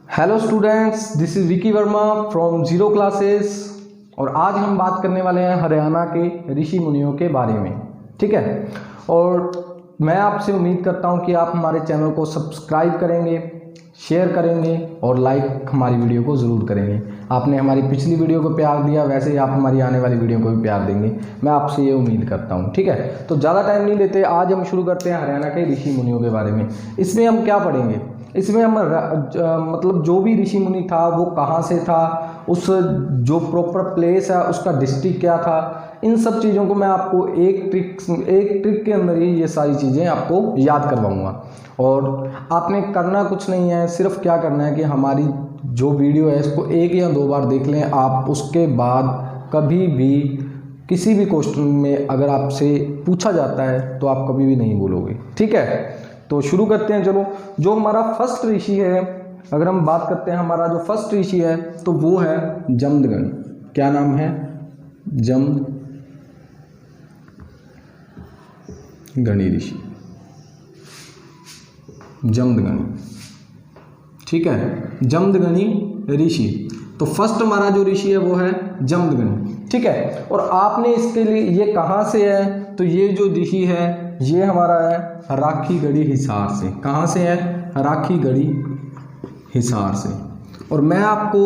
Hello students, this is Vicky Verma from zero classes. और आज हम बात करने वाले हैं हरियाणा के ऋषि मुनियों के बारे में। ठीक है, और मैं आपसे उम्मीद करता हूं कि आप हमारे चैनल को सब्सक्राइब करेंगे, शेयर करेंगे और लाइक हमारी वीडियो को ज़रूर करेंगे। आपने हमारी पिछली वीडियो को प्यार दिया, वैसे ही आप हमारी आने वाली वीडियो को भी प्यार देंगे, मैं आपसे ये उम्मीद करता हूँ। ठीक है, तो ज़्यादा टाइम नहीं लेते, आज हम शुरू करते हैं हरियाणा के ऋषि मुनियों के बारे में। इसमें हम क्या पढ़ेंगे? इसमें हम मतलब जो भी ऋषि मुनि था वो कहाँ से था, उस जो प्रॉपर प्लेस है उसका डिस्ट्रिक्ट क्या था, इन सब चीज़ों को मैं आपको एक ट्रिक के अंदर ही ये सारी चीज़ें आपको याद करवाऊंगा। और आपने करना कुछ नहीं है, सिर्फ क्या करना है कि हमारी जो वीडियो है इसको 1 या 2 बार देख लें आप। उसके बाद कभी भी किसी भी क्वेश्चन में अगर आपसे पूछा जाता है तो आप कभी भी नहीं बोलोगे। ठीक है, तो शुरू करते हैं। चलो, जो हमारा फर्स्ट ऋषि है, अगर हम बात करते हैं हमारा जो फर्स्ट ऋषि है तो वो है जमदग्नि। क्या नाम है? जमदग्नि ऋषि, जमदग्नि। ठीक है, जमदग्नि ऋषि। तो फर्स्ट हमारा जो ऋषि है वो है जमदग्नि। ठीक है, और आपने इसके लिए ये कहाँ से है, तो ये जो ऋषि है ये हमारा है राखीगढ़ी हिसार से। कहाँ से है? राखीगढ़ी हिसार से। और मैं आपको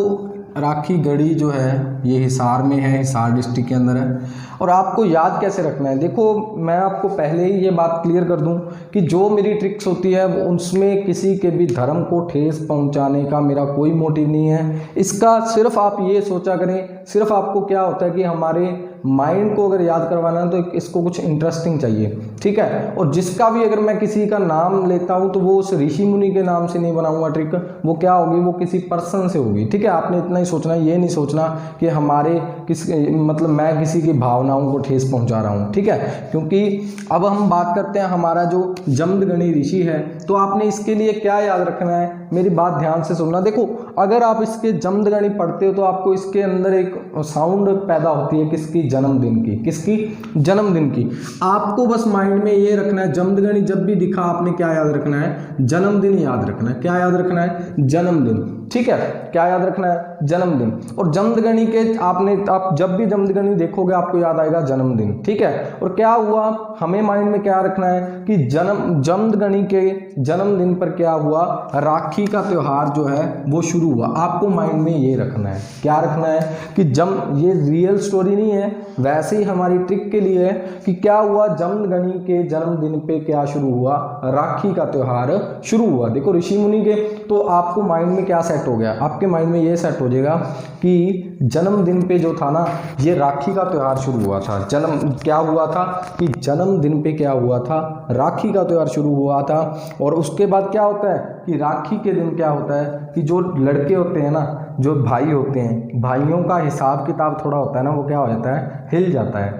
राखीगढ़ी जो है ये हिसार में है, हिसार डिस्ट्रिक्ट के अंदर है। और आपको याद कैसे रखना है, देखो मैं आपको पहले ही ये बात क्लियर कर दूं कि जो मेरी ट्रिक्स होती है उसमें किसी के भी धर्म को ठेस पहुंचाने का मेरा कोई मोटिव नहीं है। इसका सिर्फ आप ये सोचा करें, सिर्फ आपको क्या होता है कि हमारे माइंड को अगर याद करवाना है तो इसको कुछ इंटरेस्टिंग चाहिए। ठीक है, और जिसका भी अगर मैं किसी का नाम लेता हूं तो वो उस ऋषि मुनि के नाम से नहीं बनाऊंगा ट्रिक, वो क्या होगी, वो किसी पर्सन से होगी। ठीक है, आपने इतना ही सोचना है, ये नहीं सोचना कि हमारे मतलब मैं किसी की भावनाओं को ठेस पहुंचा रहा हूं। ठीक है, क्योंकि अब हम बात करते हैं हमारा जो जमदग्नि ऋषि है, तो आपने इसके लिए क्या याद रखना है, मेरी बात ध्यान से सुनना। देखो, अगर आप इसके जमदग्नि पढ़ते हो तो आपको इसके अंदर एक साउंड पैदा होती है, किसकी? जन्मदिन की। किसकी? जन्मदिन की। आपको बस माइंड में ये रखना है, जमदग्नि जब भी दिखा आपने क्या याद रखना है? जन्मदिन याद रखना है। क्या याद रखना है? जन्मदिन। ठीक है, क्या याद रखना है? जन्मदिन। और जमदग्नि के आप जब भी जमदग्नि देखोगे आपको याद आएगा जन्मदिन। ठीक है, और क्या हुआ, हमें माइंड में क्या रखना है कि जमदग्नि के जन्मदिन पर क्या हुआ, राखी का त्योहार जो है वो शुरू हुआ। आपको माइंड में ये रखना है, क्या रखना है कि ये रियल स्टोरी नहीं है, वैसे ही हमारी ट्रिक के लिए है कि क्या हुआ, जमदग्नि के जन्मदिन पे क्या शुरू हुआ, राखी का त्योहार शुरू हुआ। देखो ऋषि मुनि के, तो आपको माइंड में क्या सेट हो गया, आपके माइंड में ये सेट हो जाएगा कि जन्मदिन पे जो था ना ये राखी का त्योहार शुरू हुआ था। क्या हुआ था कि जन्मदिन पे क्या हुआ था, राखी का त्योहार शुरू हुआ था। और उसके बाद क्या होता है कि राखी के दिन क्या होता है कि जो लड़के होते हैं ना, जो भाई होते हैं, भाइयों का हिसाब किताब थोड़ा होता है ना, वो क्या हो जाता है, हिल जाता है।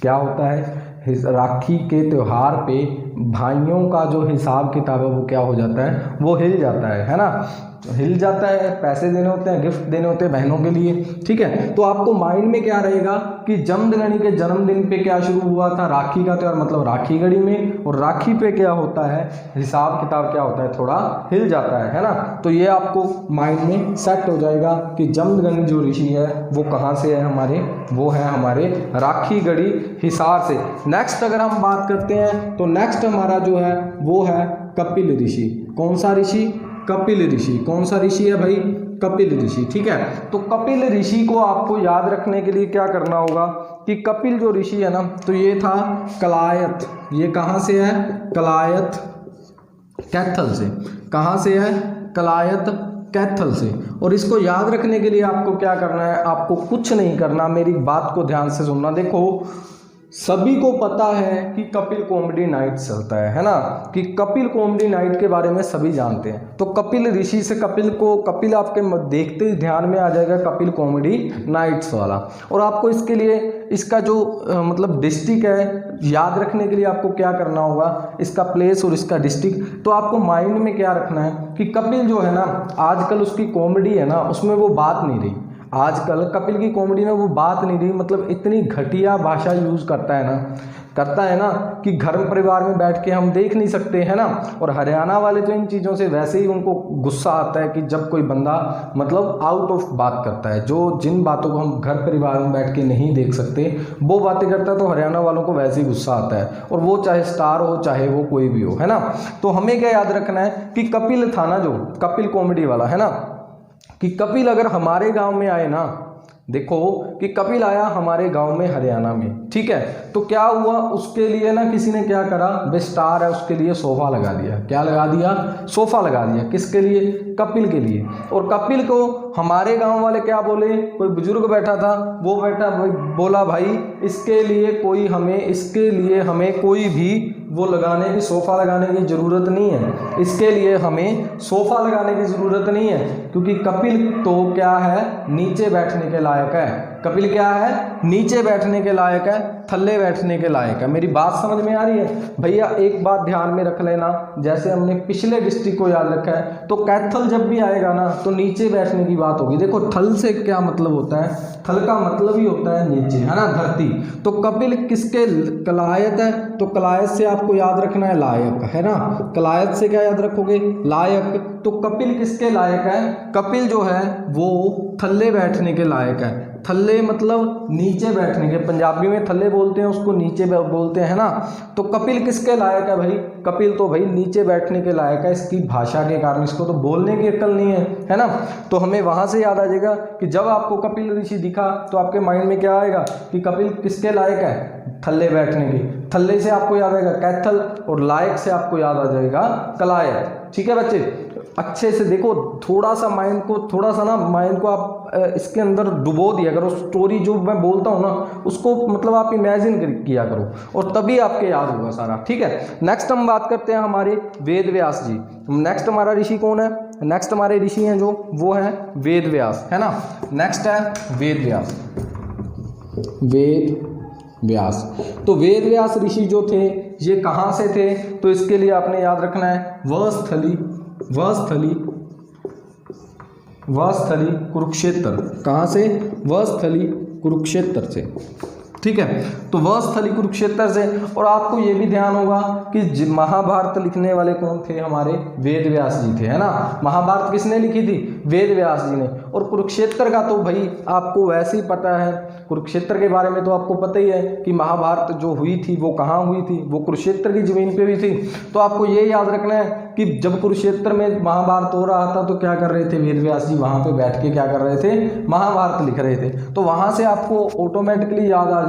क्या होता है, राखी के त्यौहार पे भाइयों का जो हिसाब किताब है वो क्या हो जाता है, वो हिल जाता है ना, हिल जाता है। पैसे देने होते हैं, गिफ्ट देने होते हैं बहनों के लिए। ठीक है, तो आपको माइंड में क्या रहेगा कि जमदग्नि के जन्मदिन पे क्या शुरू हुआ था, राखी का त्योहार, मतलब राखीगढ़ी में। और राखी पे क्या होता है, हिसाब किताब क्या होता है, थोड़ा हिल जाता है ना। तो ये आपको माइंड में सेट हो जाएगा कि जमदग्नि जो ऋषि है वो कहाँ से है हमारे, वो है हमारे राखीगढ़ी हिसार से। नेक्स्ट अगर हम बात करते हैं तो नेक्स्ट हमारा जो है वो है कपिल ऋषि। कौन सा ऋषि? कपिल ऋषि। कौन सा ऋषि है भाई? कपिल ऋषि। ठीक है, तो कपिल ऋषि को आपको याद रखने के लिए क्या करना होगा कि कपिल जो ऋषि है ना, तो ये था कलायत। ये कहाँ से है? कलायत कैथल से। कहाँ से है? कलायत कैथल से। और इसको याद रखने के लिए आपको क्या करना है, आपको कुछ नहीं करना, मेरी बात को ध्यान से सुनना। देखो सभी को पता है कि कपिल कॉमेडी नाइट चलता है ना, कि कपिल कॉमेडी नाइट के बारे में सभी जानते हैं। तो कपिल ऋषि से कपिल आपके देखते ही ध्यान में आ जाएगा कपिल कॉमेडी नाइट्स वाला। और आपको इसके लिए इसका जो मतलब डिस्ट्रिक्ट है याद रखने के लिए आपको क्या करना होगा, इसका प्लेस और इसका डिस्ट्रिक्ट। तो आपको माइंड में क्या रखना है कि कपिल जो है ना, आजकल उसकी कॉमेडी है ना उसमें वो बात नहीं रही। आजकल कपिल की कॉमेडी में वो बात नहीं रही, मतलब इतनी घटिया भाषा यूज़ करता है ना, करता है ना कि घर परिवार में बैठ के हम देख नहीं सकते, है ना। और हरियाणा वाले तो इन चीज़ों से वैसे ही उनको गुस्सा आता है कि जब कोई बंदा मतलब आउट ऑफ बात करता है, जो जिन बातों को हम घर परिवार में बैठ के नहीं देख सकते वो बातें करता है, तो हरियाणा वालों को वैसे ही गुस्सा आता है, और वो चाहे स्टार हो चाहे वो कोई भी हो, है ना। तो हमें क्या याद रखना है कि कपिल था ना, जो कपिल कॉमेडी वाला, है ना, कि कपिल अगर हमारे गांव में आए ना, देखो कि कपिल आया हमारे गांव में हरियाणा में, ठीक है, तो क्या हुआ, उसके लिए ना किसी ने क्या करा, वे स्टार है उसके लिए सोफा लगा दिया। क्या लगा दिया? सोफा लगा दिया। किसके लिए? कपिल के लिए। और कपिल को हमारे गांव वाले क्या बोले, कोई बुजुर्ग बैठा था, वो बैठा बोला भाई इसके लिए हमें कोई भी वो लगाने की, सोफ़ा लगाने की ज़रूरत नहीं है, इसके लिए हमें सोफ़ा लगाने की ज़रूरत नहीं है, क्योंकि कपिल तो क्या है, नीचे बैठने के लायक है। कपिल क्या है? नीचे बैठने के लायक है, थल्ले बैठने के लायक है। मेरी बात समझ में आ रही है भैया? एक बात ध्यान में रख लेना, जैसे हमने पिछले डिस्ट्रिक्ट को याद रखा है, तो कैथल जब भी आएगा ना तो नीचे बैठने की बात होगी। देखो थल से क्या मतलब होता है, थल का मतलब ही होता है नीचे, है ना, धरती। तो कपिल किसके कलायत है? तो कलायत से आपको याद रखना है लायक, है ना। कलायत से क्या याद रखोगे? लायक। तो कपिल किसके लायक है? कपिल जो है वो थल्ले बैठने के लायक है। थल्ले मतलब नीचे बैठने के, पंजाबी में थल्ले बोलते हैं उसको, नीचे बोलते हैं ना। तो कपिल किसके लायक है भाई? कपिल तो भाई नीचे बैठने के लायक है, इसकी भाषा के कारण, इसको तो बोलने की अक्ल नहीं है ना। तो हमें वहाँ से याद आ जाएगा कि जब आपको कपिल ऋषि दिखा तो आपके माइंड में क्या आएगा कि कपिल किसके लायक है? थल्ले बैठने की। थल्ले से आपको याद आएगा कैथल, और लायक से आपको याद आ जाएगा कलायत। ठीक है बच्चे, अच्छे से देखो, थोड़ा सा माइंड को आप इसके अंदर डुबो दिया करो। स्टोरी जो मैं बोलता हूँ ना उसको मतलब आप इमेजिन किया करो, और तभी आपके याद होगा सारा। ठीक है, नेक्स्ट हम बात करते हैं हमारे वेद व्यास जी। नेक्स्ट हमारा ऋषि कौन है? नेक्स्ट हमारे ऋषि हैं जो, वो है वेद व्यास, है ना। नेक्स्ट है वेद व्यास। वेद व्यास, तो वेद व्यास ऋषि जो थे ये कहाँ से थे? तो इसके लिए आपने याद रखना है वस्थली कुरुक्षेत्र। कहाँ से? वस्थली कुरुक्षेत्र से। ठीक है, तो वस्थली कुरुक्षेत्र से। और आपको ये भी ध्यान होगा कि महाभारत लिखने वाले कौन थे? हमारे वेद व्यास जी थे, है ना। महाभारत किसने लिखी थी? वेद व्यास जी ने। और कुरुक्षेत्र का तो भाई आपको वैसे ही पता है, कुरुक्षेत्र के बारे में तो आपको पता ही है कि महाभारत जो हुई थी वो कहाँ हुई थी? वो कुरुक्षेत्र की जमीन पे हुई थी। तो आपको ये याद रखना है कि जब कुरुक्षेत्र में महाभारत हो रहा था तो क्या कर रहे थे वेद व्यास जी? वहाँ पे बैठ के क्या कर रहे थे? महाभारत लिख रहे थे। तो वहाँ से आपको ऑटोमेटिकली याद आ जाएगा।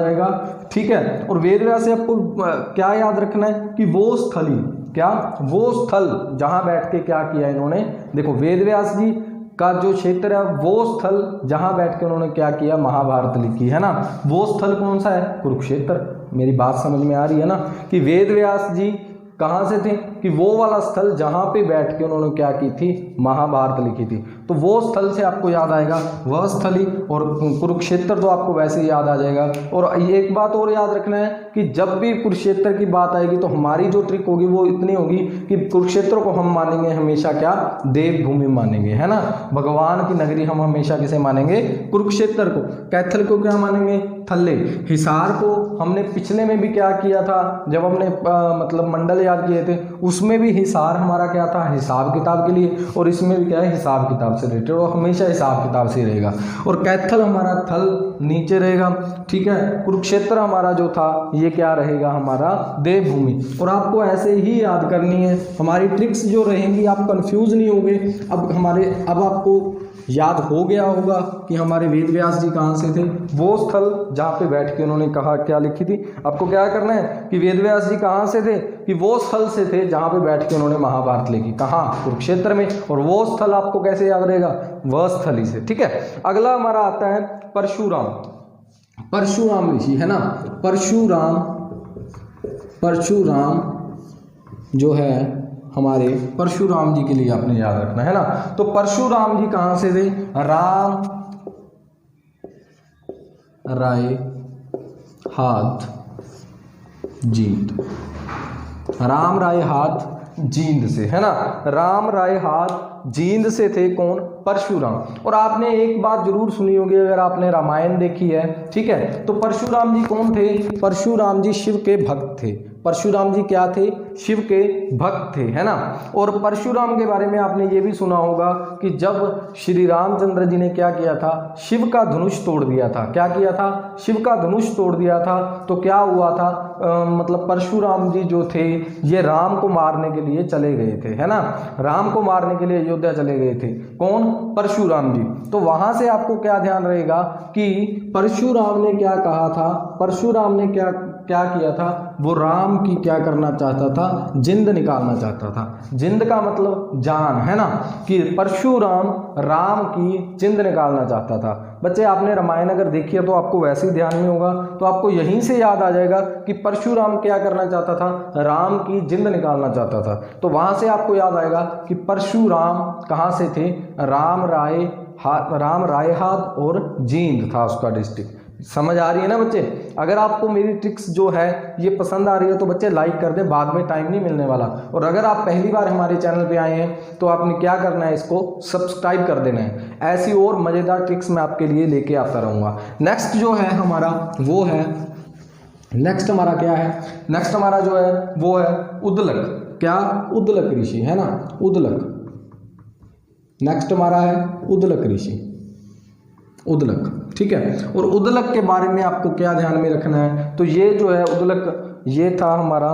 ठीक है, और वेद व्यास से आपको क्या याद रखना है कि वो स्थली, क्या वो स्थल जहाँ बैठ के क्या किया इन्होंने? देखो वेद व्यास जी का जो क्षेत्र है वो स्थल जहाँ बैठ के उन्होंने क्या किया? महाभारत लिखी, है ना। वो स्थल कौन सा है? कुरुक्षेत्र। मेरी बात समझ में आ रही है ना कि वेद व्यास जी कहाँ से थे? कि वो वाला स्थल जहाँ पे बैठ के उन्होंने क्या की थी? महाभारत लिखी थी। तो वो स्थल से आपको याद आएगा वह स्थली, और कुरुक्षेत्र तो आपको वैसे ही याद आ जाएगा। और एक बात और याद रखना है कि जब भी कुरुक्षेत्र की बात आएगी तो हमारी जो ट्रिक होगी वो इतनी होगी कि कुरुक्षेत्र को हम मानेंगे हमेशा क्या? देवभूमि मानेंगे, है ना। भगवान की नगरी हम हमेशा किसे मानेंगे? कुरुक्षेत्र को। कैथल को क्या मानेंगे? थल्ले। हिसार को हमने पिछले में भी क्या किया था, जब हमने मतलब मंडल याद किए थे, उसमें भी हिसार हमारा क्या था? हिसाब किताब के लिए। और इसमें भी क्या है? हिसाब किताब से रिलेटेड, और हमेशा हिसाब किताब से रहेगा। और कैथल हमारा थल नीचे रहेगा। ठीक है, कुरुक्षेत्र हमारा जो था ये क्या रहेगा? हमारा देवभूमि। और आपको ऐसे ही याद करनी है, हमारी ट्रिक्स जो रहेंगी आप कंफ्यूज नहीं होंगे। अब आपको याद हो गया होगा कि हमारे वेद व्यास जी कहाँ से थे? वो स्थल जहाँ पे बैठ के उन्होंने कहा क्या लिखी थी। आपको क्या करना है कि वेद व्यास जी कहाँ से थे? कि वो स्थल से थे जहाँ पे बैठ के उन्होंने महाभारत लिखी। कहाँ? कुरुक्षेत्र में। और वो स्थल आपको कैसे याद रहेगा? वह स्थली से। ठीक है, अगला हमारा आता है परशुराम ऋषि, है ना। परशुराम जो है हमारे परशुराम जी के लिए आपने याद रखना है ना। तो परशुराम जी कहाँ से थे? राम राय हाथ जीत। राम राय हाथ जींद से, है ना। राम राय हाथ जींद से थे कौन? परशुराम। और आपने एक बात जरूर सुनी होगी अगर आपने रामायण देखी है, ठीक है, तो परशुराम जी कौन थे? परशुराम जी शिव के भक्त थे। परशुराम जी क्या थे? शिव के भक्त थे, है ना। और परशुराम के बारे में आपने ये भी सुना होगा कि जब श्री रामचंद्र जी ने क्या किया था? शिव का धनुष तोड़ दिया था। क्या किया था? शिव का धनुष तोड़ दिया था। तो क्या हुआ था? मतलब परशुराम जी जो थे ये राम को मारने के लिए चले गए थे, है ना। राम को मारने के लिए अयोध्या चले गए थे। कौन? परशुराम जी। तो वहां से आपको क्या ध्यान रहेगा कि परशुराम ने क्या कहा था? परशुराम ने क्या किया था? वो राम की क्या करना चाहता था? जिंद निकालना चाहता था। जिंद का मतलब जान, है ना, कि परशुराम राम की जिंद निकालना चाहता था। बच्चे आपने रामायण अगर देखी है तो आपको वैसे ही ध्यान में होगा, तो आपको यहीं से याद आ जाएगा कि परशुराम क्या करना चाहता था? राम की जिंद निकालना चाहता था। तो वहां से आपको याद आएगा कि परशुराम कहाँ से थे? राम राय हाथ और जींद था उसका डिस्ट्रिक्ट। समझ आ रही है ना बच्चे? अगर आपको मेरी ट्रिक्स जो है ये पसंद आ रही है तो बच्चे लाइक कर दें, बाद में टाइम नहीं मिलने वाला। और अगर आप पहली बार हमारे चैनल पे आए हैं तो आपने क्या करना है? इसको सब्सक्राइब कर देना है। ऐसी और मज़ेदार ट्रिक्स मैं आपके लिए लेके आता रहूँगा। नेक्स्ट जो है हमारा वो है, नेक्स्ट हमारा क्या है? नेक्स्ट हमारा जो है वो है उद्दलक। क्या? उद्दलक ऋषि, है ना, उद्दलक। नेक्स्ट हमारा है उद्दलक ऋषि, उद्दलक, ठीक है। और उद्दलक के बारे में आपको क्या ध्यान में रखना है? तो ये जो है उद्दलक, ये था हमारा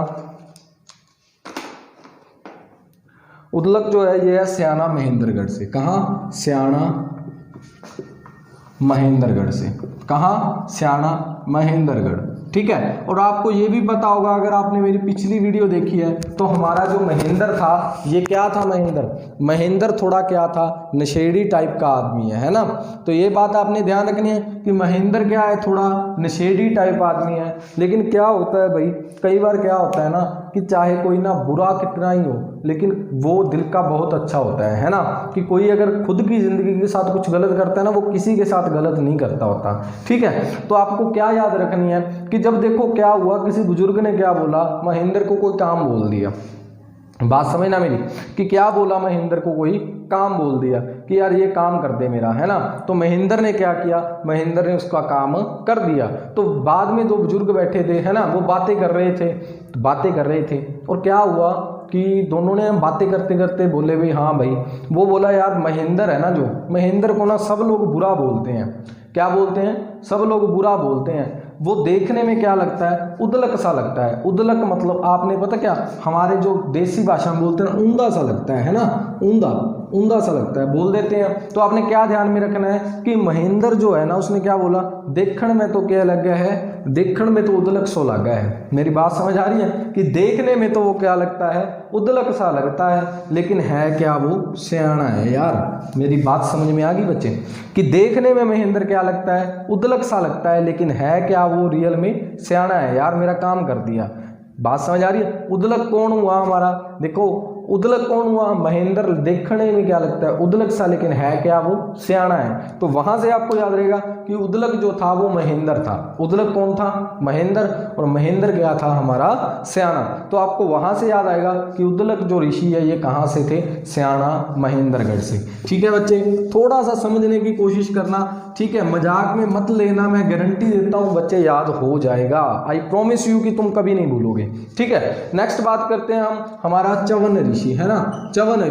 उद्दलक जो है ये है स्याना महेंद्रगढ़ से। कहाँ? स्याना महेंद्रगढ़ से। कहाँ? स्याना महेंद्रगढ़, ठीक है। और आपको ये भी पता होगा अगर आपने मेरी पिछली वीडियो देखी है तो हमारा जो महेंद्र था ये क्या था? महेंद्र थोड़ा क्या था? नशेड़ी टाइप का आदमी है ना। तो ये बात आपने ध्यान रखनी है कि महेंद्र क्या है? थोड़ा नशेड़ी टाइप आदमी है। लेकिन क्या होता है भाई, कई बार क्या होता है ना कि चाहे कोई ना बुरा कितना ही हो लेकिन वो दिल का बहुत अच्छा होता है ना। कि कोई अगर खुद की जिंदगी के साथ कुछ गलत करता है ना, वो किसी के साथ गलत नहीं करता होता, ठीक है। तो आपको क्या याद रखनी है कि जब देखो क्या हुआ, किसी बुजुर्ग ने क्या बोला, महेंद्र को कोई काम बोल दिया। बात समझना मेरी कि क्या बोला? महेंद्र को कोई काम बोल दिया कि यार ये काम कर दे मेरा, है ना। तो महेंद्र ने क्या किया? महेंद्र ने उसका काम कर दिया। तो बाद में दो बुजुर्ग बैठे थे, है ना, वो बातें कर रहे थे और क्या हुआ कि दोनों ने बातें करते करते बोले भाई हाँ भाई, वो बोला यार महेंद्र है ना, जो महेंद्र को ना सब लोग बुरा बोलते हैं। क्या बोलते हैं? सब लोग बुरा बोलते हैं। वो देखने में क्या लगता है? उद्दलक सा लगता है। उद्दलक मतलब आपने पता क्या, हमारे जो देसी भाषा में बोलते हैं ऊंधा सा लगता है ना, ऊंधा सा लगता है, बोल देते हैं। तो आपने क्या ध्यान में रखना है कि महेंद्र जो है ना उसने क्या बोला? देखण में तो क्या लग गया है? देखण में तो उद्दलक सो लगा है। मेरी बात समझ आ रही है कि देखने में तो वो क्या लगता है? उद्दलक सा लगता है, लेकिन है क्या? वो सियाना है। यार मेरी बात समझ में आ गई बच्चे कि देखने में महेंद्र क्या लगता है? उद्दलक सा लगता है, लेकिन है क्या? वो रियल में सियाना है। यार मेरा काम कर दिया। बात समझ आ रही है? उद्दलक कौन हुआ हमारा? देखो उद्दलक कौन हुआ? महेंद्र देखने में क्या लगता है? उद्दलक सा, लेकिन है क्या? वो सियाना है। तो वहां से आपको याद रहेगा कि उद्दलक जो था वो महेंद्र था। उद्दलक कौन था? महेंद्र। और महेंद्र क्या था? हमारा सियाना। तो आपको वहां से याद आएगा कि उद्दलक जो ऋषि है ये कहाँ से थे? स्याना महेंद्रगढ़ से। ठीक है बच्चे, थोड़ा सा समझने की कोशिश करना, ठीक है, मजाक में मत लेना। मैं गारंटी देता हूँ बच्चे याद हो जाएगा। आई प्रॉमिस यू कि तुम कभी नहीं भूलोगे। ठीक है, नेक्स्ट बात करते हैं हम हमारा च्यवन ऋषि, है ना, च्यवन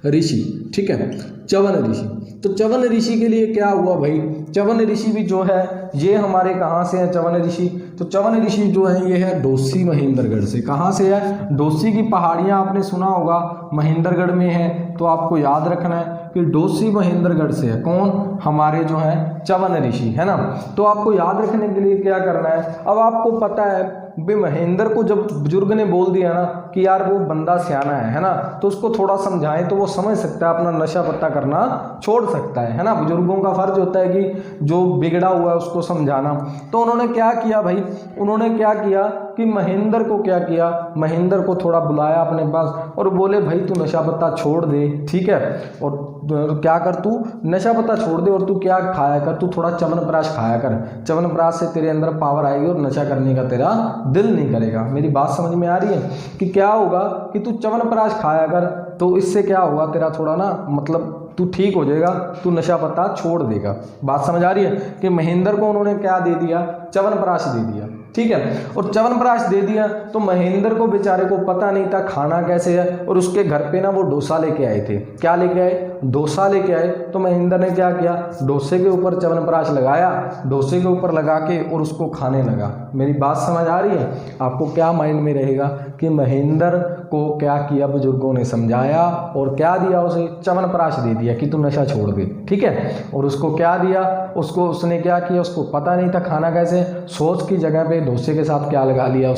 ऋषि, ठीक है, च्यवन ऋषि। तो च्यवन ऋषि के लिए क्या हुआ भाई? च्यवन ऋषि भी जो है ये हमारे कहाँ से हैं च्यवन ऋषि? तो च्यवन ऋषि जो है ये है डोसी महेंद्रगढ़ से। कहाँ से है? डोसी की पहाड़ियाँ आपने सुना होगा महेंद्रगढ़ में है, तो आपको याद रखना है कि डोसी महेंद्रगढ़ से है। कौन? हमारे जो है च्यवन ऋषि, है ना। तो आपको याद रखने के लिए क्या करना है? अब आपको पता है भाई महेंद्र को जब बुजुर्ग ने बोल दिया ना कि यार वो बंदा सियाना है ना, तो उसको थोड़ा समझाएं तो वो समझ सकता है, अपना नशा पत्ता करना छोड़ सकता है ना। बुजुर्गों का फर्ज होता है कि जो बिगड़ा हुआ है उसको समझाना। तो उन्होंने क्या किया भाई? उन्होंने क्या किया कि महेंद्र को क्या किया, महेंद्र को थोड़ा बुलाया अपने पास और बोले भाई तू नशा पत्ता छोड़ दे, ठीक है, और क्या कर, तू नशा पत्ता छोड़ दे और तू क्या खाया कर, तू थोड़ा च्यवनप्राश खाया कर, च्यवनप्राश से तेरे अंदर पावर आएगी और नशा करने का तेरा दिल नहीं करेगा। मेरी बात समझ में आ रही है कि क्या होगा कि तू च्यवनप्राश खाया कर, तो इससे क्या होगा, तेरा थोड़ा ना मतलब तू ठीक हो जाएगा, तू नशा पत्ता छोड़ देगा। बात समझ आ रही है कि महेंद्र को उन्होंने क्या दे दिया, च्यवनप्राश दे दिया, ठीक है, और च्यवनप्राश दे दिया तो महेंद्र को बेचारे को पता नहीं था खाना कैसे है, और उसके घर पे ना वो डोसा लेके आए थे। क्या लेके आए, डोसा लेके आए। तो महेंद्र ने क्या किया, डोसे के ऊपर च्यवनप्राश लगाया, डोसे के ऊपर लगा के और उसको खाने लगा। मेरी बात समझ आ रही है आपको? क्या माइंड में रहेगा कि महेंद्र को क्या किया, बुजुर्गों ने समझाया और क्या दिया, उसे च्यवनप्राश दे दिया कि तू नशा छोड़ दे, ठीक है, और उसको क्या दिया, उसको उसने क्या किया, उसको पता नहीं था खाना कैसे, सोच की जगह पे डोसे के साथ क्या लगा लिया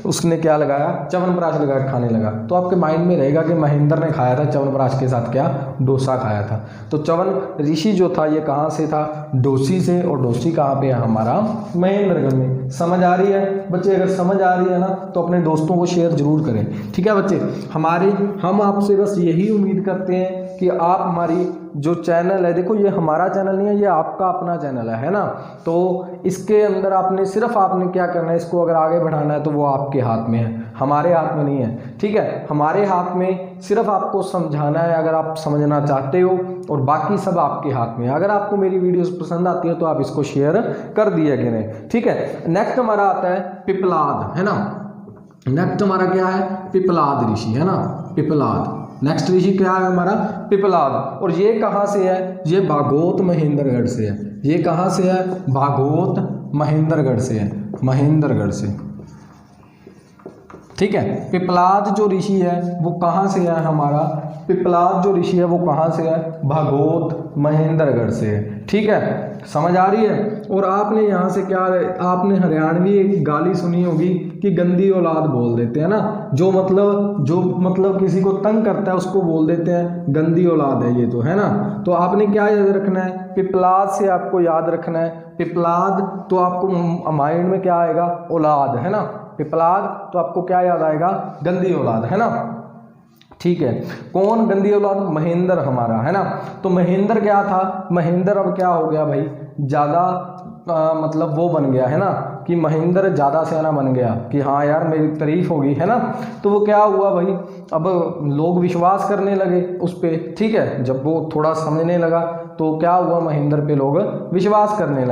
उसने क्या लगाया, च्यवनप्राश लगा खाने लगा। तो आपके माइंड में रहेगा कि महेंद्र ने खाया था च्यवनप्राश के साथ क्या, डोसा खाया था। तो च्यवन ऋषि जो था ये कहाँ से था, डोसी से, और डोसी कहाँ पे है, हमारा महेंद्रगढ़ में। समझ आ रही है बच्चे? अगर समझ आ रही है ना तो अपने दोस्तों को शेयर जरूर करें, ठीक है बच्चे। हम आपसे बस यही उम्मीद करते हैं कि आप हमारी जो चैनल है, देखो ये हमारा चैनल नहीं है, ये आपका अपना चैनल है ना, तो इसके अंदर आपने क्या करना है, इसको अगर आगे बढ़ाना है तो वो आपके हाथ में है, हमारे हाथ में नहीं है, ठीक है। हमारे हाथ में सिर्फ आपको समझाना है अगर आप समझना चाहते हो, और बाकी सब आपके हाथ में है। अगर आपको मेरी वीडियोस पसंद आती है तो आप इसको शेयर कर दिया करें, ठीक है। नेक्स्ट हमारा आता है पिपलाद, है ना। नेक्स्ट हमारा क्या है, पिपलाद ऋषि, है ना, पिपलाद। नेक्स्ट ऋषि क्या है हमारा, पिपलाद। और ये कहाँ से है, ये भागोत महेंद्रगढ़ से है। ये कहाँ से है, भागोत महेंद्रगढ़ से है, महेंद्रगढ़ से, ठीक है। पिपलाद जो ऋषि है वो कहाँ से है हमारा, पिपलाद जो ऋषि है वो कहाँ से है, भागोत महेंद्रगढ़ से है, ठीक है। समझ आ रही है? और आपने यहाँ से क्या, आपने हरियाणवी एक गाली सुनी होगी कि गंदी औलाद बोल देते हैं ना, जो मतलब किसी को तंग करता है उसको बोल देते हैं गंदी औलाद है ये, तो है ना। तो आपने क्या याद रखना है, पिपलाद से आपको याद रखना है, पिपलाद तो आपको माइंड में क्या आएगा, औलाद, है ना, पिपलाद तो आपको क्या याद आएगा, गंदी औलाद, है ना, ठीक है। कौन गंदी औलाद, महेंद्र हमारा, है ना। तो महेंद्र क्या था, महेंद्र अब क्या हो गया भाई, ज़्यादा मतलब वो बन गया, है ना, कि महेंद्र ज़्यादा सियाना बन गया कि हाँ यार मेरी तारीफ होगी, है ना। तो वो क्या हुआ भाई, अब लोग विश्वास करने लगे उस पर, ठीक है। जब वो थोड़ा समझने लगा तो क्या हुआ, महेंद्र पे लोग विश्वास करने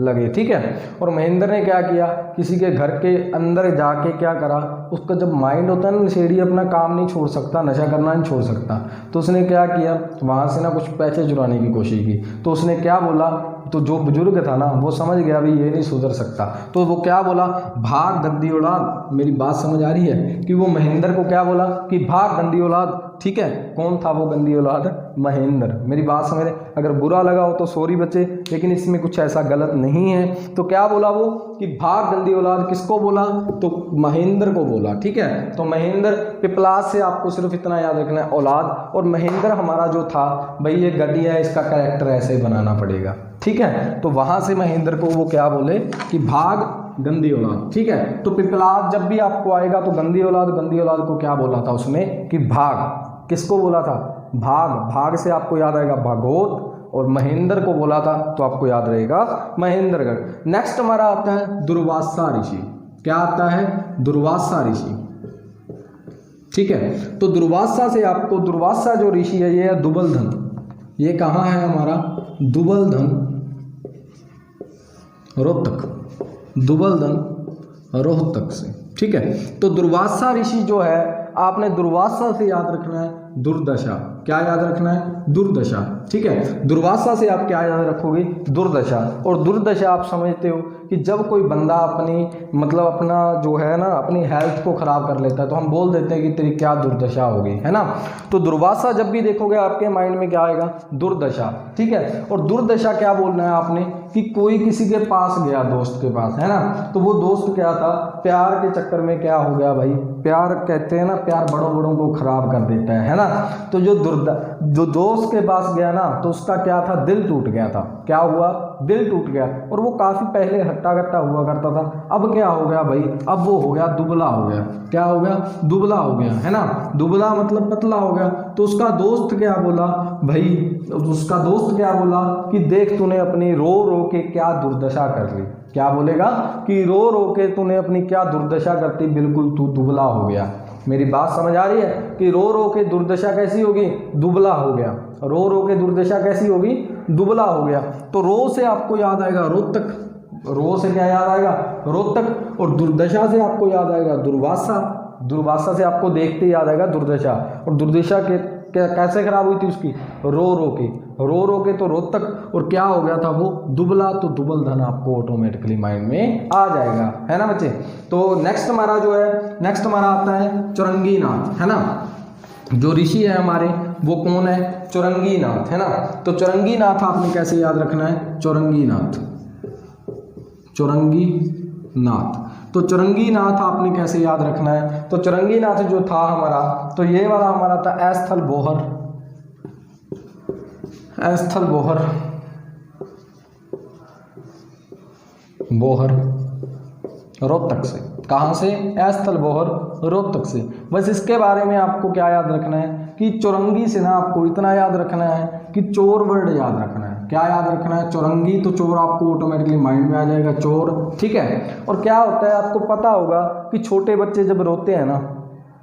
लगे, ठीक है। और महेंद्र ने क्या किया, किसी के घर के अंदर जाके क्या करा, उसका जब माइंड होता है ना नशेड़ी, अपना काम नहीं छोड़ सकता, नशा करना नहीं छोड़ सकता, तो उसने क्या किया, वहाँ से ना कुछ पैसे चुराने की कोशिश की। तो उसने क्या बोला, तो जो बुजुर्ग था ना वो समझ गया भाई ये नहीं सुधर सकता, तो वो क्या बोला, भाग गंदी औलाद। मेरी बात समझ आ रही है कि वो महेंद्र को क्या बोला कि भाग गंदी औलाद, ठीक है। कौन था वो गंदी औलाद, महेंद्र। मेरी बात समझ, अगर बुरा लगा हो तो सॉरी बच्चे, लेकिन इसमें कुछ ऐसा गलत नहीं है। तो क्या बोला वो कि भाग गंदी औलाद, किसको बोला, तो महेंद्र को बोला, ठीक है। तो महेंद्र, पिपलाद से आपको सिर्फ इतना याद रखना है, औलाद। और महेंद्र हमारा जो था भाई ये घटिया है, इसका कैरेक्टर ऐसे ही बनाना पड़ेगा, ठीक है। तो वहां से महेंद्र को वो क्या बोले कि भाग गंदी औलाद, ठीक है। तो पिपलाद जब भी आपको आएगा तो गंदी औलाद को क्या बोला था उसने कि भाग, किसको बोला था, भाग से आपको याद आएगा भागोत, और महेंद्र को बोला था तो आपको याद रहेगा महेंद्रगढ़। नेक्स्ट हमारा आता है दुर्वासा ऋषि। क्या आता है, दुर्वासा ऋषि, ठीक है। तो दुर्वासा से आपको, दुर्वासा जो ऋषि है ये है दुबलधन। ये कहाँ है हमारा, दुबलधन रोहतक, दुबलधन रोहतक से, ठीक है। तो दुर्वासा ऋषि जो है, आपने दुर्वासा से याद रखना है दुर्दशा। क्या याद रखना है, दुर्दशा, ठीक है। दुर्वासा से आप क्या याद रखोगे, दुर्दशा। और दुर्दशा आप समझते हो कि जब कोई बंदा अपना जो है ना अपनी हेल्थ को खराब कर लेता है तो हम बोल देते हैं कि तेरी क्या दुर्दशा हो गई, है ना। तो दुर्वासा जब भी देखोगे आपके माइंड में क्या आएगा, दुर्दशा, ठीक है। और दुर्दशा क्या बोलना है आपने कि कोई किसी के पास गया, दोस्त के पास, है ना। तो वो दोस्त क्या था, प्यार के चक्कर में क्या हो गया भाई, प्यार कहते हैं ना, प्यार बड़ों बड़ों को खराब कर देता है ना। तो जो दोस्त के पास गया ना तो उसका क्या था, दिल टूट गया था। क्या हुआ, दिल टूट गया। और वो काफ़ी पहले हट्टा कट्टा हुआ करता था, अब क्या हो गया भाई, अब वो हो गया दुबला हो गया। क्या हो गया, दुबला हो गया, है ना। दुबला मतलब पतला हो गया। तो उसका दोस्त क्या बोला भाई, उसका दोस्त क्या बोला कि देख तूने अपनी रो रो के क्या दुर्दशा कर ली। क्या बोलेगा कि रो रो के तूने अपनी क्या दुर्दशा करती, बिल्कुल तू दुबला हो गया। मेरी बात समझ आ रही है कि रो रो के दुर्दशा कैसी होगी, दुबला हो गया। रो रो के दुर्दशा कैसी होगी, दुबला हो गया। तो रो से आपको याद आएगा रोहतक, रो से क्या याद आएगा, रोहतक। और दुर्दशा से आपको याद आएगा दुर्वासा, दुर्वासा से आपको देखते याद आएगा दुर्दशा। और दुर्दशा के कैसे खराब हुई थी उसकी, रो रो के तो रोहतक। और क्या हो गया था वो, दुबला। तो दुबल धन आपको ऑटोमेटिकली माइंड में आ जाएगा, है ना बच्चे। तो नेक्स्ट हमारा जो है, नेक्स्ट हमारा आता है चौरंगीनाथ, है ना। जो ऋषि है हमारे वो कौन है, चौरंगीनाथ, है ना। तो चौरंगीनाथ आपने कैसे याद रखना है, चौरंगीनाथ, चौरंगीनाथ। तो चौरंगीनाथ आपने कैसे याद रखना है, तो चौरंगीनाथ जो था हमारा, तो ये वाला हमारा था अस्थल बोहर, अस्थल बोहर, बोहर रोहतक से। कहाँ से, अस्थल बोहर रोहतक से। बस इसके बारे में आपको क्या याद रखना है कि चौरंगी से ना आपको इतना याद रखना है कि चोर वर्ड याद रखना है। क्या याद रखना है, चौरंगी। तो चोर आपको ऑटोमेटिकली माइंड में आ जाएगा, चोर, ठीक है। और क्या होता है आपको पता होगा कि छोटे बच्चे जब रोते हैं ना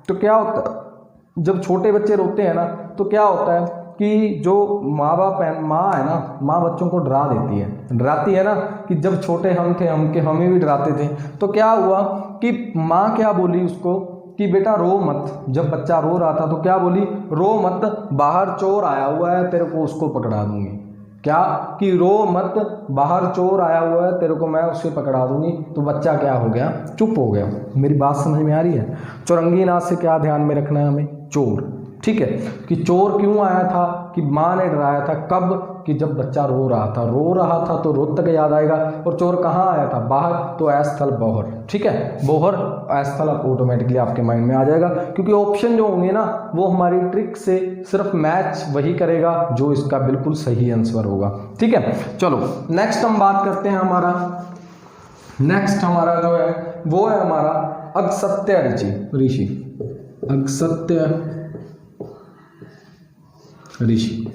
तो क्या होता है, जब छोटे बच्चे रोते हैं ना तो क्या होता है कि जो माँ बाप है, माँ है ना, माँ बच्चों को डरा देती है, डराती है ना। कि जब छोटे हम थे, हमें भी डराते थे। तो क्या हुआ कि माँ क्या बोली उसको कि बेटा रो मत। जब बच्चा रो रहा था तो क्या बोली, रो मत, बाहर चोर आया हुआ है, तेरे को उसको पकड़ा दूंगी। क्या कि रो मत, बाहर चोर आया हुआ है, तेरे को मैं उससे पकड़ा दूंगी। तो बच्चा क्या हो गया, चुप हो गया। मेरी बात समझ में आ रही है। चौरंगीनाथ से क्या ध्यान में रखना है हमें, चोर, ठीक है। कि चोर क्यों आया था, कि माँ ने डराया था। कब, कि जब बच्चा रो रहा था तो रोहतक याद आएगा। और चोर कहाँ आया था, बाहर, तो अस्थल बोहर, ठीक है। बोहर अस्थल ऑटोमेटिकली आपके माइंड में आ जाएगा। क्योंकि ऑप्शन जो होंगे ना वो हमारी ट्रिक से सिर्फ मैच वही करेगा जो इसका बिल्कुल सही आंसर होगा, ठीक है। चलो नेक्स्ट हम बात करते हैं हमारा, नेक्स्ट हमारा जो है वो है हमारा अगस्त्य ऋषि, अगस्त्य ऋषि,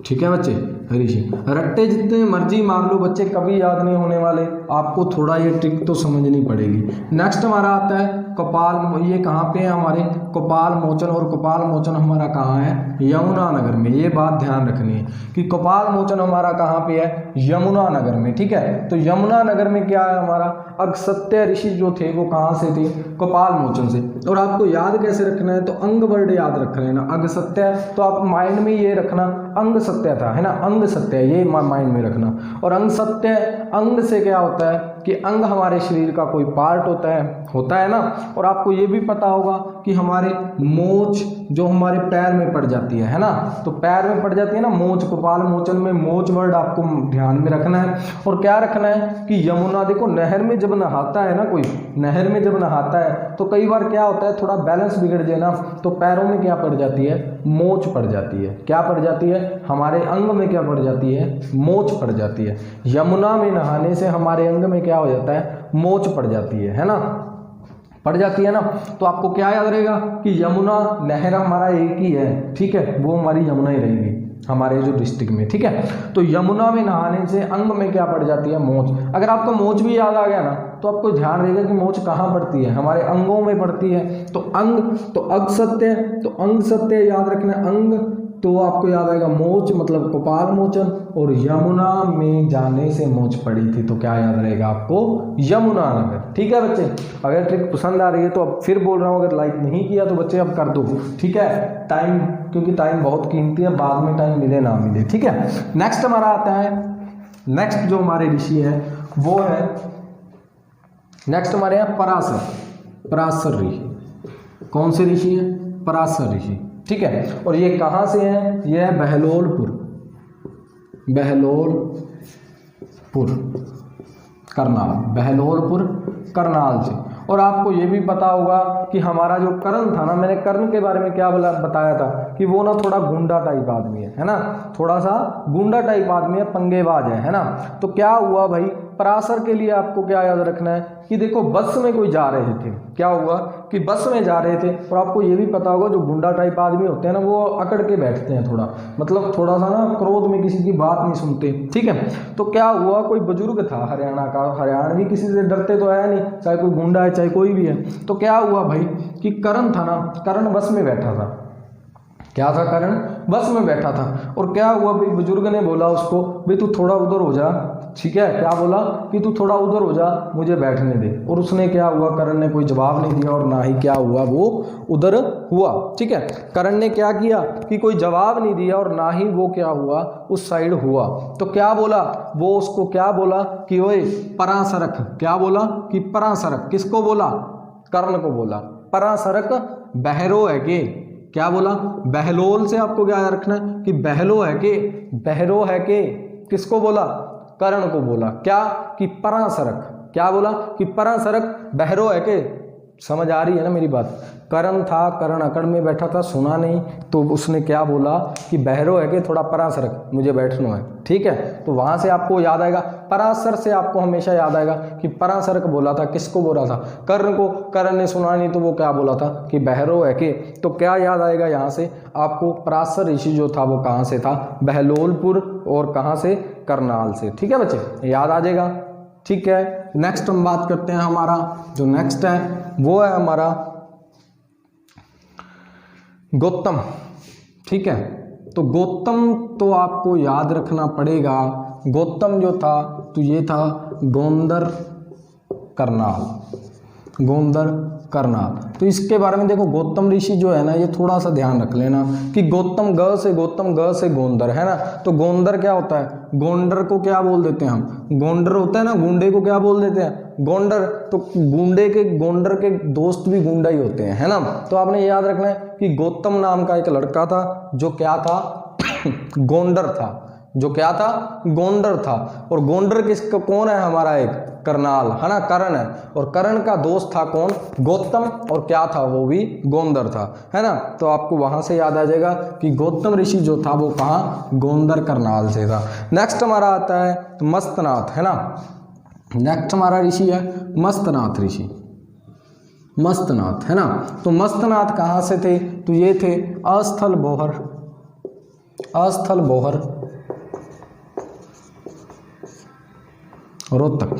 ठीक है बच्चे। ऋषि, रट्टे जितने मर्जी मार लो बच्चे, कभी याद नहीं होने वाले। आपको थोड़ा ये ट्रिक तो समझनी पड़ेगी। नेक्स्ट हमारा आता है कपाल, ये कहाँ पे है हमारे, कपाल मोचन। और कपाल मोचन हमारा कहाँ है, यमुनानगर में। ये बात ध्यान रखनी है कि कपाल मोचन हमारा कहाँ पे है, यमुनानगर में, ठीक है। तो यमुनानगर में क्या है हमारा, अगस्त्य ऋषि जो थे वो कहाँ से थे, कपाल मोचन से। और आपको याद कैसे रखना है, तो अंग वर्ड याद रखना है ना, अगस्त्य। तो आप माइंड में ये रखना अंग सत्य था, है ना, अंग सत्य, ये माइंड में रखना। और अंग सत्य, अंग से क्या होता है कि अंग हमारे शरीर का कोई पार्ट होता है ना। और आपको ये भी पता होगा कि हमारे मोच जो हमारे पैर में पड़ जाती है ना, तो पैर में पड़ जाती है ना मोच, कपाल मोचन में मोच वर्ड आपको ध्यान में रखना है। और क्या रखना है कि यमुना, देखो नहर में जब नहाता है ना कोई, नहर में जब नहाता है तो कई बार क्या होता है, थोड़ा बैलेंस बिगड़ जाए ना तो पैरों में क्या पड़ जाती है, मोच पड़ जाती है। क्या पड़ जाती है, हमारे अंग में क्या पड़ जाती है, मोच पड़ जाती है। यमुना में नहाने से हमारे अंग में क्या हो जाता है, मोच पड़ जाती है ना, पड़ जाती है ना। तो आपको क्या याद रहेगा कि यमुना नहर हमारा एक ही है, ठीक है, वो हमारी यमुना ही रहेगी हमारे जो डिस्ट्रिक्ट में, ठीक है। तो यमुना में नहाने से अंग में क्या पड़ जाती है, मोच। अगर आपको मोच भी याद आ गया ना तो आपको ध्यान रहेगा कि मोच कहाँ पड़ती है, हमारे अंगों में पड़ती है। तो अंग, तो अगस्त्य, तो अंग सत्य याद रखना, अंग तो आपको याद आएगा मोच मतलब कपाल मोचन। और यमुना में जाने से मोच पड़ी थी, तो क्या याद रहेगा आपको, यमुनानगर, ठीक है बच्चे। अगर ट्रिक पसंद आ रही है तो अब फिर बोल रहा हूँ, अगर लाइक नहीं किया तो बच्चे अब कर दो, ठीक है। टाइम, क्योंकि टाइम बहुत कीमती है, बाद में टाइम मिले ना मिले, ठीक है। नेक्स्ट हमारा आता है, नेक्स्ट जो हमारे ऋषि है वो है, नेक्स्ट हमारे यहाँ पराशर, पराशर ऋषि। कौन से ऋषि हैं, पराशर ऋषि, ठीक है। और ये कहाँ से है, ये है बहलोलपुर, बहलोलपुर करनाल, बहलोलपुर करनाल से। और आपको ये भी पता होगा कि हमारा जो कर्ण था ना, मैंने कर्ण के बारे में क्या बताया था कि वो ना थोड़ा गुंडा टाइप आदमी है ना, थोड़ा सा गुंडा टाइप आदमी है, पंगेबाज है ना। तो क्या हुआ भाई, पराशर के लिए आपको क्या याद रखना है कि देखो बस में कोई जा रहे थे, क्या हुआ कि बस में जा रहे थे, और आपको ये भी पता होगा जो गुंडा टाइप आदमी होते हैं ना वो अकड़ के बैठते हैं, थोड़ा मतलब थोड़ा सा ना क्रोध में किसी की बात नहीं सुनते, ठीक है। तो क्या हुआ, कोई बुजुर्ग था हरियाणा का, हरियाणवी किसी से डरते तो है नहीं, चाहे कोई गुंडा है चाहे कोई भी है। तो क्या हुआ भाई कि कर्ण था ना, कर्ण बस में बैठा था, क्या था, कर्ण बस में बैठा था। और क्या हुआ भाई, बुजुर्ग ने बोला उसको, भाई तू थोड़ा उधर हो जा, ठीक है, क्या बोला कि तू थोड़ा उधर हो जा, मुझे बैठने दे। और उसने क्या हुआ, कर्ण ने कोई जवाब नहीं दिया और ना ही क्या हुआ वो उधर हुआ, ठीक है। कर्ण ने क्या किया कि कोई जवाब नहीं दिया और ना ही वो क्या हुआ उस साइड हुआ। तो क्या बोला वो, उसको क्या बोला कि ओए परासरक, क्या बोला कि परासरक, किसको बोला, कर्ण को बोला, परासरक बहरो है के, क्या बोला, बहलोल से आपको क्या याद रखना है कि बहलो है के, बहरो है के, किसको बोला, कर्ण को बोला, क्या कि परासरक, क्या बोला कि परासरक बहरो है के। समझ आ रही है ना मेरी बात। कर्ण था, कर्ण अकड़ में बैठा था, सुना नहीं, तो उसने क्या बोला कि बहरो है कि थोड़ा परासरक, मुझे बैठना है, ठीक है। तो वहां से आपको याद आएगा, परासर से आपको हमेशा याद आएगा कि परासरक बोला था, किसको बोला था, कर्ण को। कर्ण ने सुना नहीं तो वो क्या बोला था कि बहरो है कि। तो क्या याद आएगा यहाँ से आपको, पराशर ऋषि जो था वो कहाँ से था, बहलोलपुर, और कहाँ से, करनाल से, ठीक है बच्चे, याद आ जाएगा, ठीक है। नेक्स्ट हम बात करते हैं, हमारा जो नेक्स्ट है वो है हमारा गौतम, ठीक है। तो गौतम तो आपको याद रखना पड़ेगा, गौतम जो था तो ये था गोंदर करनाल, गोंदर करनाल। तो इसके बारे में देखो, गौतम ऋषि जो है ना, ये थोड़ा सा ध्यान रख लेना कि गौतम ग से गोंदर है ना। तो गोंदर क्या होता है, गोंडर को क्या बोल देते हैं हम, गोंडर होता है ना, गुंडे को क्या बोल देते हैं, गोंडर। तो गुंडे के, गोंडर के दोस्त भी गुंडा ही होते हैं, है ना। तो आपने याद रखना है कि गौतम नाम का एक लड़का था जो क्या था गोंडर था, जो क्या था, गोंडर था। और गोंडर किसका, कौन है, हमारा एक करनाल, है ना, कर्ण है। और कर्ण का दोस्त था कौन, गौतम, और क्या था, वो भी गोंदर था, है ना। तो आपको वहां से याद आ जाएगा कि गौतम ऋषि जो था वो कहाँ, गोंदर करनाल से था। नेक्स्ट हमारा आता है मस्तनाथ, है ना। नेक्स्ट हमारा ऋषि है मस्तनाथ ऋषि, मस्तनाथ, है ना। तो मस्तनाथ कहाँ से थे, तो ये थे अस्थल बोहर, अस्थल बोहर रोहतक,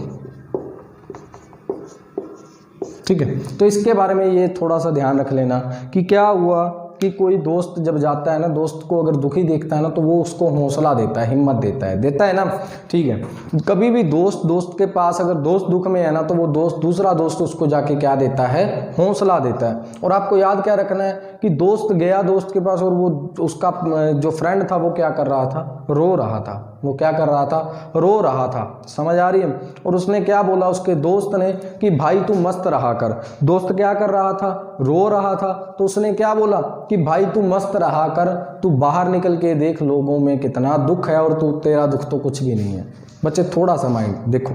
ठीक है। तो इसके बारे में ये थोड़ा सा ध्यान रख लेना कि क्या हुआ कि कोई दोस्त जब जाता है ना, दोस्त को अगर दुखी देखता है ना तो वो उसको हौसला देता है, हिम्मत देता है ना, ठीक है। कभी भी दोस्त के पास अगर दोस्त दुख में है ना तो वो दूसरा दोस्त उसको जाके क्या देता है, हौसला देता है। और आपको याद क्या रखना है कि दोस्त गया दोस्त के पास और वो उसका जो फ्रेंड था वो क्या कर रहा था, रो रहा था, वो क्या कर रहा था, रो रहा था, समझ आ रही है। और उसने क्या बोला उसके दोस्त ने कि भाई तू मस्त रहा कर। दोस्त क्या कर रहा था, रो रहा था, तो उसने क्या बोला कि भाई तू मस्त रहा कर, तू बाहर निकल के देख लोगों में कितना दुख है और तू, तेरा दुख तो कुछ भी नहीं है। बच्चे थोड़ा सा माइंड देखो,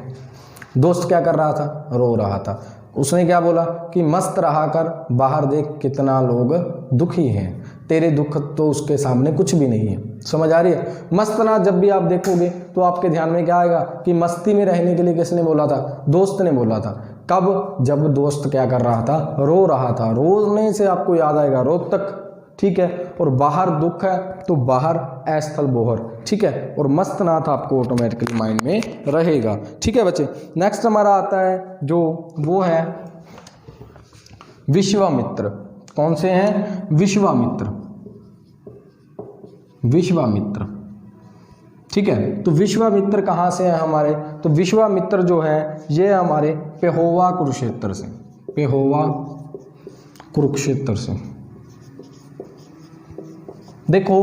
दोस्त क्या कर रहा था, रो रहा था, उसने क्या बोला कि मस्त रहा कर, बाहर देख कितना लोग दुखी हैं, तेरे दुख तो उसके सामने कुछ भी नहीं है। समझ आ रही है। मस्तनाथ जब भी आप देखोगे तो आपके ध्यान में क्या आएगा कि मस्ती में रहने के लिए किसने बोला था, दोस्त ने बोला था। कब, जब दोस्त क्या कर रहा था, रो रहा था। रोने से आपको याद आएगा रोहतक, ठीक है। और बाहर दुख है तो बाहर अस्थल बोहर, ठीक है। और मस्तनाथ आपको ऑटोमेटिकली माइंड में रहेगा, ठीक है बच्चे। नेक्स्ट हमारा आता है जो वो है विश्वामित्र। कौन से हैं, विश्वामित्र, विश्वामित्र, ठीक है। तो विश्वामित्र कहाँ से हैं हमारे, तो विश्वामित्र जो है ये हमारे पेहोवा कुरुक्षेत्र से, पेहोवा कुरुक्षेत्र से। देखो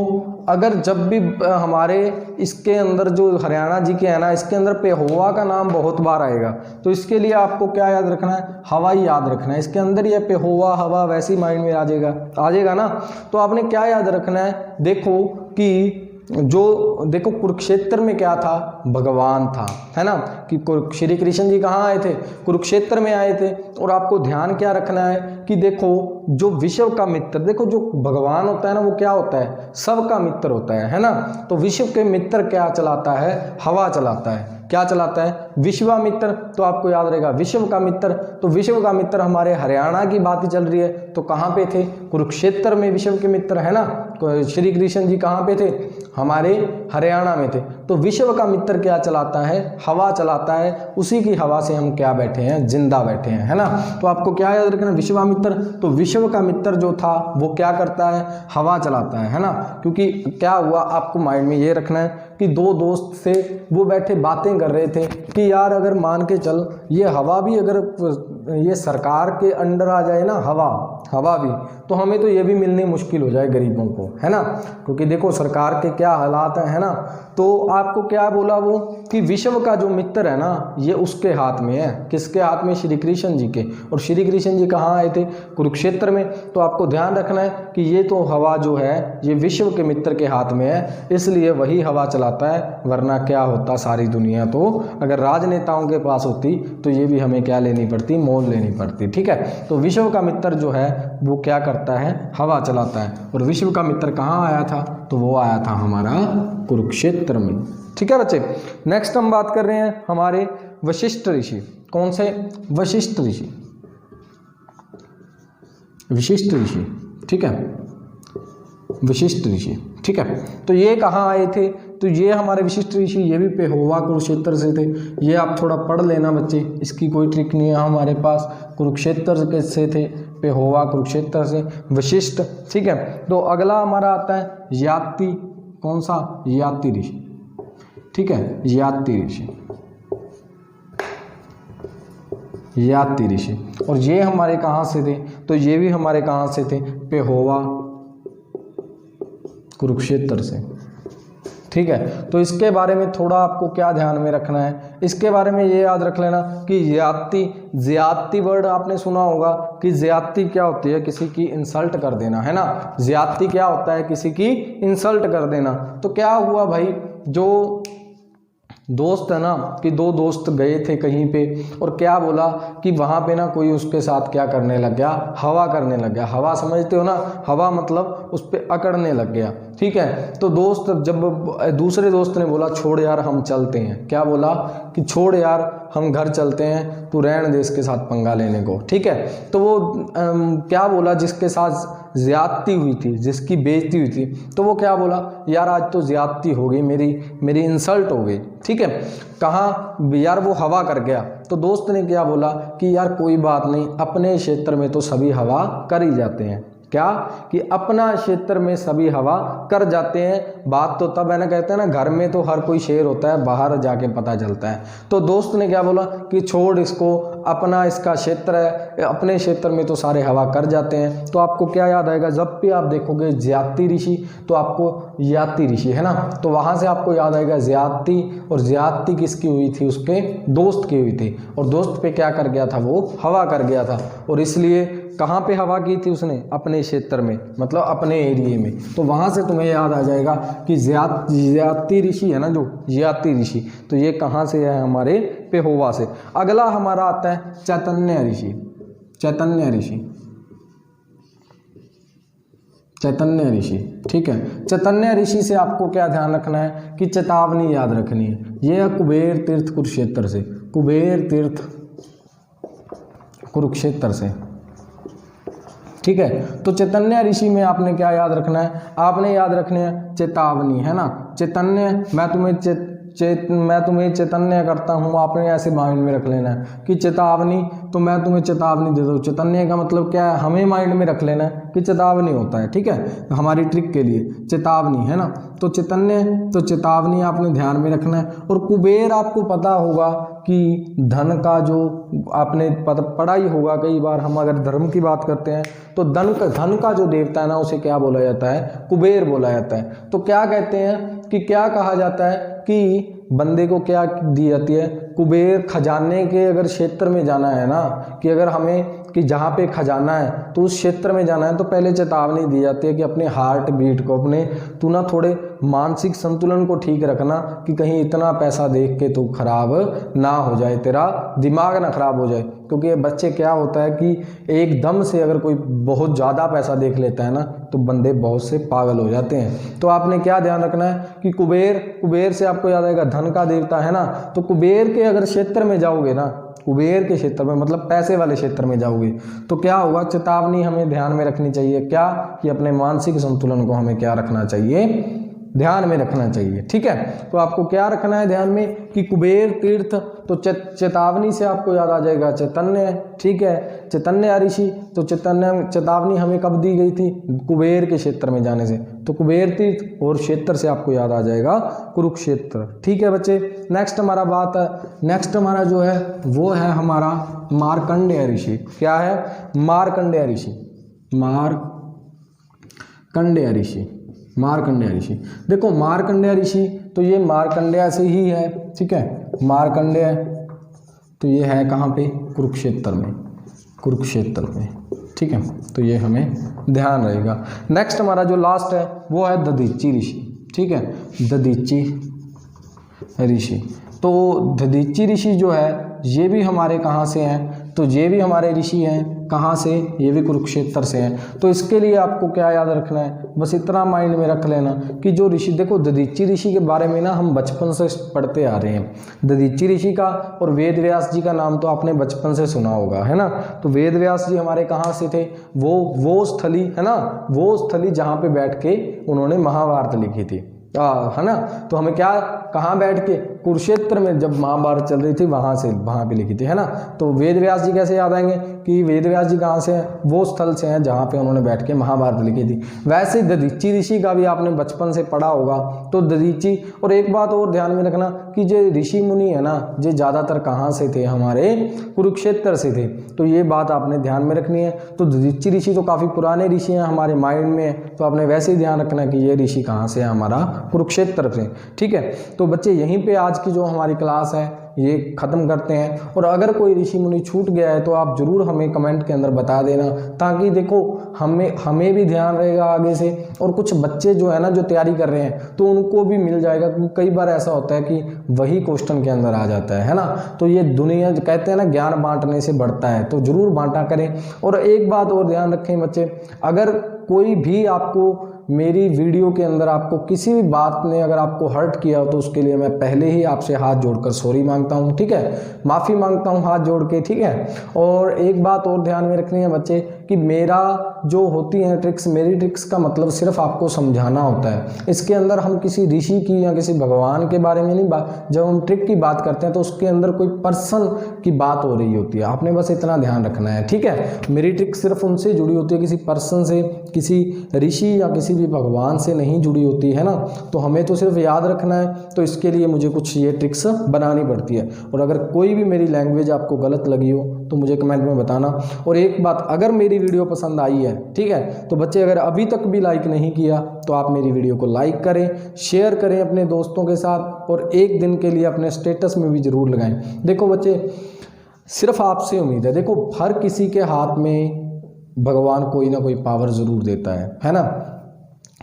अगर जब भी हमारे इसके अंदर जो हरियाणा जी के है ना, इसके अंदर पेहोवा का नाम बहुत बार आएगा, तो इसके लिए आपको क्या याद रखना है, हवा ही याद रखना है। इसके अंदर ये पेहोवा हवा वैसी माइंड में आ जाएगा ना। तो आपने क्या याद रखना है, देखो कि जो देखो कुरुक्षेत्र में क्या था, भगवान था, है ना, कि श्री कृष्ण जी कहाँ आए थे, कुरुक्षेत्र में आए थे। और आपको ध्यान क्या रखना है कि देखो जो विश्व का मित्र, देखो जो भगवान होता है ना वो क्या होता है, सबका मित्र होता है ना। तो विश्व के मित्र क्या चलाता है, हवा चलाता है। क्या चलाता है, विश्वामित्र। तो आपको याद रहेगा विश्व का मित्र, तो विश्व का मित्र हमारे हरियाणा की बात ही चल रही है, तो कहाँ पे थे, कुरुक्षेत्र में विश्व के मित्र, है ना। श्री कृष्ण जी कहाँ पे थे, हमारे हरियाणा में थे। तो विश्व का मित्र क्या चलाता है, हवा चलाता है, उसी की हवा से हम क्या बैठे हैं, जिंदा बैठे हैं, है ना। तो आपको क्या याद रखना, विश्वामित्र। तो विश्व का मित्र जो था वो क्या करता है, हवा चलाता है ना। क्योंकि क्या हुआ, आपको माइंड में ये रखना है कि दो दोस्त से वो बैठे बातें कर रहे थे कि यार अगर मान के चल ये हवा भी अगर ये सरकार के अंडर आ जाए ना, हवा भी, तो हमें तो ये भी मिलनी मुश्किल हो जाए गरीबों को, है ना। क्योंकि देखो सरकार के क्या हालात हैं, है ना। तो आपको क्या बोला वो कि विश्व का जो मित्र है ना ये उसके हाथ में है। किसके हाथ में, श्री कृष्ण जी के। और श्री कृष्ण जी कहाँ आए थे, कुरुक्षेत्र में। तो आपको ध्यान रखना है कि ये तो हवा जो है ये विश्व के मित्र के हाथ में है, इसलिए वही हवा चलाता है। वरना क्या होता, सारी दुनिया तो अगर राजनेताओं के पास होती तो ये भी हमें क्या लेनी पड़ती, मोल लेनी पड़ती, ठीक है। तो विश्व का मित्र जो है वो क्या करता है, हवा चलाता है। और विश्व का मित्र कहाँ आया था, तो वो आया था हमारा कुरुक्षेत्र में, ठीक है बच्चे। नेक्स्ट हम बात कर रहे हैं हमारे वशिष्ठ ऋषि। कौन से, वशिष्ठ ऋषि, विशिष्ट ऋषि, ठीक है, विशिष्ट ऋषि, ठीक है। तो ये कहाँ आए थे, तो ये हमारे विशिष्ट ऋषि ये भी पेहोवा कुरुक्षेत्र से थे। ये आप थोड़ा पढ़ लेना बच्चे, इसकी कोई ट्रिक नहीं है हमारे पास। कुरुक्षेत्र से थे, पेहोवा कुरुक्षेत्र से, वशिष्ठ, ठीक है। तो अगला हमारा आता है याति। कौन सा, याति ऋषि, ठीक है, याति ऋषि, याति ऋषि। और ये हमारे कहाँ से थे, तो ये भी हमारे कहाँ से थे, पेहोवा कुरुक्षेत्र से, ठीक है। तो इसके बारे में थोड़ा आपको क्या ध्यान में रखना है, इसके बारे में ये याद रख लेना कि ज्यादती वर्ड आपने सुना होगा कि ज्यादती क्या होती है, किसी की इंसल्ट कर देना, है ना। ज्यादती क्या होता है, किसी की इंसल्ट कर देना। तो क्या हुआ भाई, जो दोस्त है ना, कि दो दोस्त गए थे कहीं पे और क्या बोला कि वहाँ पे ना कोई उसके साथ क्या करने लग गया, हवा करने लग गया। हवा समझते हो ना, हवा मतलब उस पर अकड़ने लग गया, ठीक है। तो दोस्त, जब दूसरे दोस्त ने बोला छोड़ यार हम चलते हैं, क्या बोला कि छोड़ यार हम घर चलते हैं, तू रहने दे इसके साथ पंगा लेने को, ठीक है। तो वो क्या बोला, जिसके साथ ज्यादती हुई थी, जिसकी बेइज्जती हुई थी, तो वो क्या बोला, यार आज तो ज्यादती हो गई, मेरी इंसल्ट हो गई, ठीक है। कहाँ यार, वो हवा कर गया। तो दोस्त ने क्या बोला कि यार कोई बात नहीं, अपने क्षेत्र में तो सभी हवा कर ही जाते हैं। क्या कि अपना क्षेत्र में सभी हवा कर जाते हैं। बात तो तब है ना, कहते हैं ना घर में तो हर कोई शेर होता है, बाहर जाके पता चलता है। तो दोस्त ने क्या बोला कि छोड़ इसको, अपना इसका क्षेत्र है, अपने क्षेत्र में तो सारे हवा कर जाते हैं। तो आपको क्या याद आएगा, जब भी आप देखोगे ज्यादती ऋषि तो आपको याति ऋषि, है ना। तो वहाँ से आपको याद आएगा ज्यादती, और ज्यादती किसकी हुई थी, उसके दोस्त की हुई थी। और दोस्त पे क्या कर गया था, वो हवा कर गया था। और इसलिए कहाँ पे हवा की थी उसने, अपने क्षेत्र में, मतलब अपने एरिए में। तो वहाँ से तुम्हें याद आ जाएगा कि ज्यादती ऋषि है ना, जो ज्यादती ऋषि, तो ये कहाँ से है, हमारे पेहोवा से। अगला हमारा आता है चैतन्य ऋषि। चैतन्य ऋषि, चैतन्य ऋषि, ठीक है। चैतन्य ऋषि से आपको क्या ध्यान रखना है कि चेतावनी याद रखनी है। ये है कुबेर तीर्थ कुरुक्षेत्र से, कुबेर तीर्थ कुरुक्षेत्र से, ठीक है। तो चैतन्य ऋषि में आपने क्या याद रखना है, आपने याद रखने है चेतावनी, है ना। चैतन्य, मैं तुम्हें चैतन्य करता हूँ, आपने ऐसे माइंड में रख लेना है कि चेतावनी, तो मैं तुम्हें चेतावनी देता हूँ। चैतन्य का मतलब क्या है, हमें माइंड में रख लेना है कि चेतावनी होता है, ठीक है, हमारी ट्रिक के लिए चेतावनी, है ना। तो चैतन्य, तो चेतावनी आपने ध्यान में रखना है। और कुबेर आपको पता होगा कि धन का, जो आपने पढ़ा ही होगा कई बार, हम अगर धर्म की बात करते हैं तो धन का जो देवता है ना, उसे क्या बोला जाता है, कुबेर बोला जाता है। तो क्या कहते हैं कि क्या कहा जाता है कि बंदे को क्या दी जाती है, कुबेर खजाने के अगर क्षेत्र में जाना है ना, कि अगर हमें कि जहाँ पे खजाना है तो उस क्षेत्र में जाना है, तो पहले चेतावनी दी जाती है कि अपने हार्ट बीट को, अपने तू ना थोड़े मानसिक संतुलन को ठीक रखना, कि कहीं इतना पैसा देख के तू खराब ना हो जाए, तेरा दिमाग ना खराब हो जाए। क्योंकि ये बच्चे क्या होता है कि एकदम से अगर कोई बहुत ज़्यादा पैसा देख लेता है ना, तो बंदे बहुत से पागल हो जाते हैं। तो आपने क्या ध्यान रखना है कि कुबेर से आपको याद आएगा धन का देवता है ना, तो कुबेर के अगर क्षेत्र में जाओगे ना, कुबेर के क्षेत्र में मतलब पैसे वाले क्षेत्र में जाओगे, तो क्या होगा, चेतावनी हमें ध्यान में रखनी चाहिए, क्या कि अपने मानसिक संतुलन को हमें क्या रखना चाहिए, ध्यान में रखना चाहिए। ठीक है, तो आपको क्या रखना है ध्यान में कि कुबेर तीर्थ, तो चेतावनी से आपको याद आ जाएगा चैतन्य। ठीक है, चैतन्य ऋषि, तो चेतावनी हमें कब दी गई थी, कुबेर के क्षेत्र में जाने से, तो कुबेर तीर्थ, और क्षेत्र से आपको याद आ जाएगा कुरुक्षेत्र। ठीक है बच्चे, नेक्स्ट हमारा जो है वो है हमारा मार्कंडेय ऋषि। क्या है, मार्कंडेय ऋषि। मार्कंडेय ऋषि, देखो मार्कंडेय ऋषि तो ये मार्कंडेय से ही है। ठीक है, मार्कंडेय तो ये है कहाँ पे, कुरुक्षेत्र में। ठीक है, तो ये हमें ध्यान रहेगा। नेक्स्ट हमारा जो लास्ट है वो है दधीची ऋषि। ठीक है, दधीची ऋषि, तो दधीची ऋषि जो है ये भी हमारे कहाँ से हैं, तो ये भी हमारे ऋषि हैं, कहाँ से, ये भी कुरुक्षेत्र से हैं। तो इसके लिए आपको क्या याद रखना है, बस इतना माइंड में रख लेना कि जो ऋषि, देखो दधीची ऋषि के बारे में ना हम बचपन से पढ़ते आ रहे हैं। दधीची ऋषि का और वेद व्यास जी का नाम तो आपने बचपन से सुना होगा, है ना। तो वेद व्यास जी हमारे कहाँ से थे, वो स्थली है ना, वो स्थली जहाँ पे बैठ के उन्होंने महाभारत लिखी थी, है ना। तो हमें क्या, कहाँ बैठ के, कुरुक्षेत्र में जब महाभारत चल रही थी वहाँ पे लिखी थी, है ना। तो वेद व्यास जी कैसे याद आएंगे कि वेद व्यास जी कहाँ से हैं, वो स्थल से हैं जहाँ पे उन्होंने बैठ के महाभारत लिखी थी। वैसे दधीची ऋषि का भी आपने बचपन से पढ़ा होगा। तो दधीची, और एक बात और ध्यान में रखना कि जो ऋषि मुनि है ना, ये ज़्यादातर कहाँ से थे, हमारे कुरुक्षेत्र से थे। तो ये बात आपने ध्यान में रखनी है। तो दधीची ऋषि तो काफ़ी पुराने ऋषि हैं, हमारे माइंड में है, तो आपने वैसे ही ध्यान रखना कि ये ऋषि कहाँ से है, हमारा कुरुक्षेत्र से। ठीक है, तो बच्चे यहीं पे आज की जो हमारी क्लास है ये ख़त्म करते हैं। और अगर कोई ऋषि मुनि छूट गया है तो आप ज़रूर हमें कमेंट के अंदर बता देना, ताकि देखो हमें भी ध्यान रहेगा आगे से, और कुछ बच्चे जो है ना जो तैयारी कर रहे हैं तो उनको भी मिल जाएगा। क्योंकि कई बार ऐसा होता है कि वही क्वेश्चन के अंदर आ जाता है ना। तो ये दुनिया कहते हैं ना, ज्ञान बांटने से बढ़ता है, तो ज़रूर बांटा करें। और एक बात और ध्यान रखें बच्चे, अगर कोई भी आपको मेरी वीडियो के अंदर आपको किसी भी बात ने अगर आपको हर्ट किया हो, तो उसके लिए मैं पहले ही आपसे हाथ जोड़कर सॉरी मांगता हूँ। ठीक है, माफ़ी मांगता हूँ हाथ जोड़ के। ठीक है, और एक बात और ध्यान में रखनी है बच्चे कि मेरा जो होती हैं ट्रिक्स, मेरी ट्रिक्स का मतलब सिर्फ आपको समझाना होता है। इसके अंदर हम किसी ऋषि की या किसी भगवान के बारे में नहीं जब हम ट्रिक की बात करते हैं तो उसके अंदर कोई पर्सन की बात हो रही होती है, आपने बस इतना ध्यान रखना है। ठीक है, मेरी ट्रिक सिर्फ उनसे जुड़ी होती है, किसी पर्सन से, किसी ऋषि या किसी भी भगवान से नहीं जुड़ी होती है ना। तो हमें तो सिर्फ याद रखना है, तो इसके लिए मुझे कुछ ये ट्रिक्स बनानी पड़ती है। और अगर कोई भी मेरी लैंग्वेज आपको गलत लगी हो तो मुझे कमेंट में बताना। और एक बात, अगर मेरी वीडियो पसंद आई है, ठीक है, तो बच्चे अगर अभी तक भी लाइक नहीं किया तो आप मेरी वीडियो को लाइक करें, शेयर करें अपने दोस्तों के साथ, और एक दिन के लिए अपने स्टेटस में भी ज़रूर लगाएं। देखो बच्चे, सिर्फ आपसे उम्मीद है, देखो हर किसी के हाथ में भगवान कोई ना कोई पावर ज़रूर देता है ना।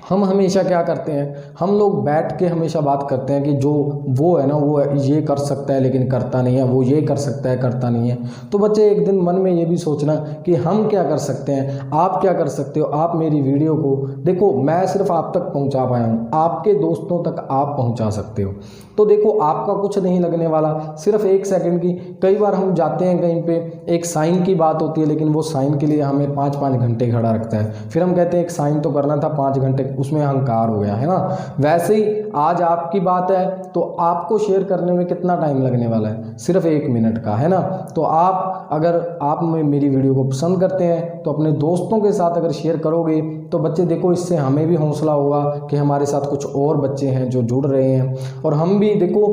हम हमेशा क्या करते हैं, हम लोग बैठ के हमेशा बात करते हैं कि जो वो है ना, वो ये कर सकता है लेकिन करता नहीं है, वो ये कर सकता है करता नहीं है। तो बच्चे एक दिन मन में ये भी सोचना कि हम क्या कर सकते हैं, आप क्या कर सकते हो। आप मेरी वीडियो को देखो, मैं सिर्फ आप तक पहुंचा पाया हूं, आपके दोस्तों तक आप पहुंचा सकते हो। तो देखो आपका कुछ नहीं लगने वाला, सिर्फ 1 सेकंड की। कई बार हम जाते हैं कहीं पे, एक साइन की बात होती है, लेकिन वो साइन के लिए हमें 5-5 घंटे खड़ा रखता है। फिर हम कहते हैं एक साइन तो करना था 5 घंटे, उसमें अहंकार हो गया, है ना। वैसे ही आज आपकी बात है तो आपको शेयर करने में कितना टाइम लगने वाला है, सिर्फ 1 मिनट का, है ना। तो अगर आप मेरी वीडियो को पसंद करते हैं तो अपने दोस्तों के साथ अगर शेयर करोगे तो बच्चे देखो, इससे हमें भी हौसला होगा कि हमारे साथ कुछ और बच्चे हैं जो जुड़ रहे हैं। और हम भी देखो,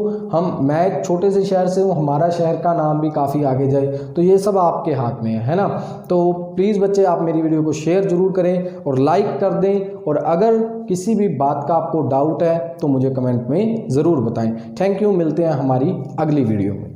मैं एक छोटे से शहर से हूँ, हमारा शहर का नाम भी काफ़ी आगे जाए, तो ये सब आपके हाथ में है ना। तो प्लीज़ बच्चे आप मेरी वीडियो को शेयर ज़रूर करें और लाइक कर दें। और अगर किसी भी बात का आपको डाउट है तो मुझे कमेंट में ज़रूर बताएं। थैंक यू, मिलते हैं हमारी अगली वीडियो में।